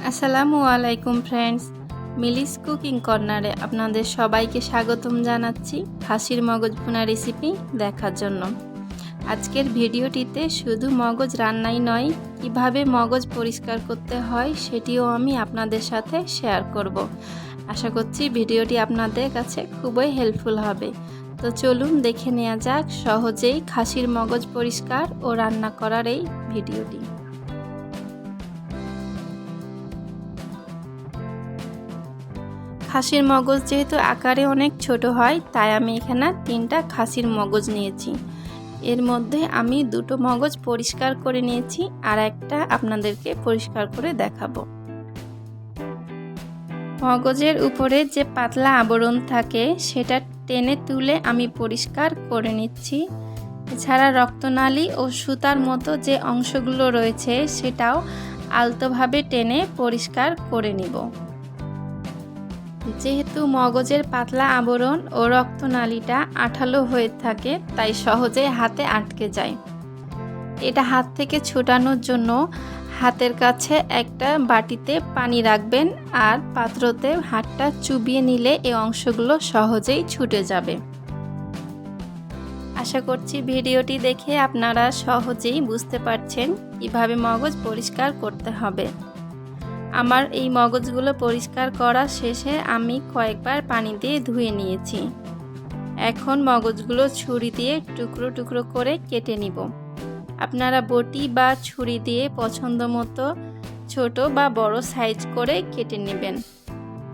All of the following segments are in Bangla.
আসসালামু আলাইকুম ফ্রেন্ডস, মিলিস কুকিং কর্নারে আপনাদের সবাইকে স্বাগতম জানাচ্ছি খাসির মগজ ভুনা রেসিপি দেখার জন্য। আজকের ভিডিওটিতে শুধু মগজ রান্নাই নয়, কিভাবে মগজ পরিষ্কার করতে হয় সেটিও আমি আপনাদের সাথে শেয়ার করব। আশা করছি ভিডিওটি আপনাদের কাছে খুবই হেল্পফুল হবে। তো চলুন দেখে নেওয়া যাক সহজেই খাসির মগজ পরিষ্কার ও রান্না করার এই ভিডিওটি। খাসির মগজ যেহেতু আকারে অনেক ছোট হয়, তাই আমি এখানে 3টা খাসির মগজ নিয়েছি। এর মধ্যে আমি 2টো মগজ পরিষ্কার করে নিয়েছি, আর একটা আপনাদেরকে পরিষ্কার করে দেখাবো। মগজের উপরে যে পাতলা আবরণ থাকে সেটা টেনে তুলে আমি পরিষ্কার করে নিচ্ছি। এছাড়া রক্তনালী ও সুতার মতো যে অংশগুলো রয়েছে সেটাও আলতোভাবে টেনে পরিষ্কার করে নিব। যেহেতু মগজের পাতলা আবরণ ও রক্তনালীটা আঠালো হয়ে থাকে, তাই সহজে হাতে আটকে যায়। এটা হাত থেকে ছুটানোর জন্য হাতের কাছে একটা বাটিতে পানি রাখবেন, আর পাত্রতে হাতটা চুবিয়ে নিলে এই অংশগুলো সহজেই ছুটে যাবে। আশা করছি ভিডিওটি দেখে আপনারা সহজেই বুঝতে পারছেন কিভাবে মগজ পরিষ্কার করতে হবে। আমার এই মগজগুলো পরিষ্কার করা শেষে আমি কয়েকবার পানি দিয়ে ধুয়ে নিয়েছি। এখন মগজগুলো ছুরি দিয়ে টুকরো টুকরো করে কেটে নিব। আপনারা বটি বা ছুরি দিয়ে পছন্দ মতো ছোট বা বড় সাইজ করে কেটে নেবেন।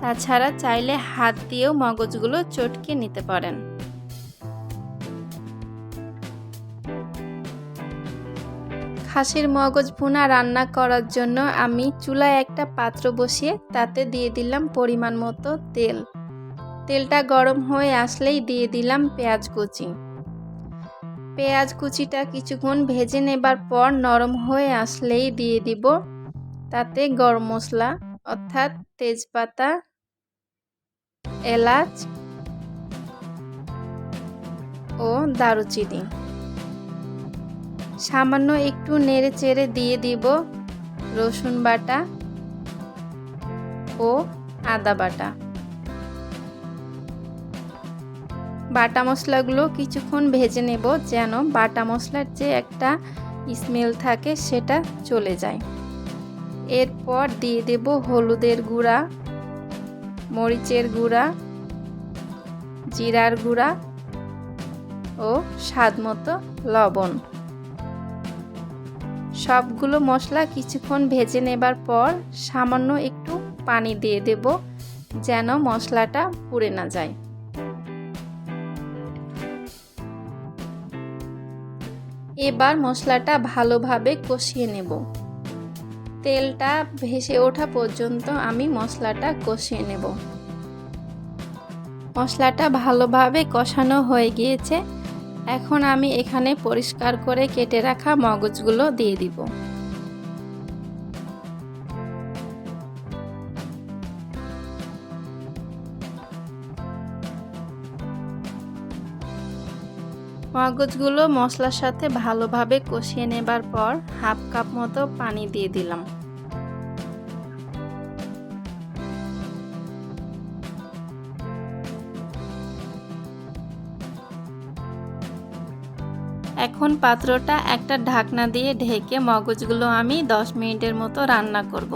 তাছাড়া চাইলে হাত দিয়েও মগজগুলো চটকে নিতে পারেন। খাসির মগজ ভুনা রান্না করার জন্য আমি চুলায় একটা পাত্র বসিয়ে তাতে দিয়ে দিলাম পরিমাণ মতো তেল। তেলটা গরম হয়ে আসলেই দিয়ে দিলাম পেঁয়াজ কুচি। পেঁয়াজ কুচিটা কিছুক্ষণ ভেজে নেবার পর নরম হয়ে আসলেই দিয়ে দিব তাতে গরম মশলা অর্থাৎ তেজপাতা, এলাচ ও দারুচিনি। সামান্য একটু নেড়ে চেড়ে দিয়ে দিব রসুন বাটা ও আদা বাটা। বাটা মশলাগুলো কিছুক্ষণ ভেজে নেব, যেন বাটা মশলার যে একটা স্মেল থাকে সেটা চলে যায়। এরপর দিয়ে দেব হলুদের গুঁড়া, মরিচের গুঁড়া, জিরার গুঁড়া ও স্বাদ মতো লবণ। সবগুলো মশলা কিছুক্ষণ ভেজে নেবার পর সামান্য একটু পানি দিয়ে দেব, যেন মশলাটা পুড়ে না যায়। এবার মশলাটা ভালোভাবে কষিয়ে নেব। তেলটা ভেসে ওঠা পর্যন্ত আমি মশলাটা কষিয়ে নেব। মশলাটা ভালোভাবে কষানো হয়ে গিয়েছে। এখন আমি এখানে পরিষ্কার করে কেটে রাখা মগজগুলো দিয়ে দিব। মগজগুলো মশলার সাথে ভালোভাবে কষিয়ে নেবার পর হাফ কাপ মতো পানি দিয়ে দিলাম। এখন পাত্রটা একটা ঢাকনা দিয়ে ঢেকে মগজগুলো আমি 10 মিনিটের মতো রান্না করব।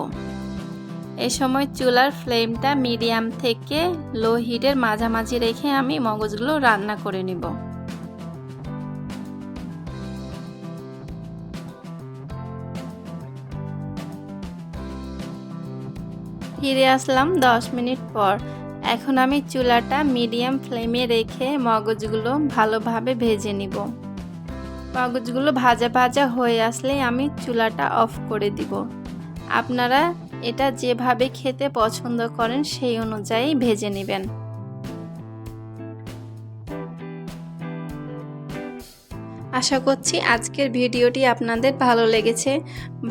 এই সময় চুলার ফ্লেমটা মিডিয়াম থেকে লো হিটের মাঝামাঝি রেখে আমি মগজগুলো রান্না করে নিব। ফিরে আসলাম 10 মিনিট পর। এখন আমি চুলাটা মিডিয়াম ফ্লেমে রেখে মগজগুলো ভালোভাবে ভেজে নিব। মগজগুলো ভাজা ভাজা হয়ে আসলে আমি চুলাটা অফ করে দিব। আপনারা এটা যেভাবে খেতে পছন্দ করেন সেই অনুযায়ী ভেজে নেবেন। আশা করছি আজকের ভিডিওটি আপনাদের ভালো লেগেছে।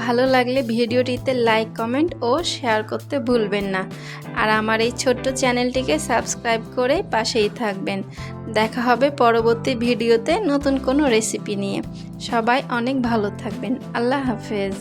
ভালো লাগলে ভিডিওটিতে লাইক, কমেন্ট ও শেয়ার করতে ভুলবেন না। আর আমার এই ছোট্ট চ্যানেলটিকে সাবস্ক্রাইব করে পাশেই থাকবেন। দেখা হবে পরবর্তী ভিডিওতে নতুন কোনো রেসিপি নিয়ে। সবাই অনেক ভালো থাকবেন। আল্লাহ হাফেজ।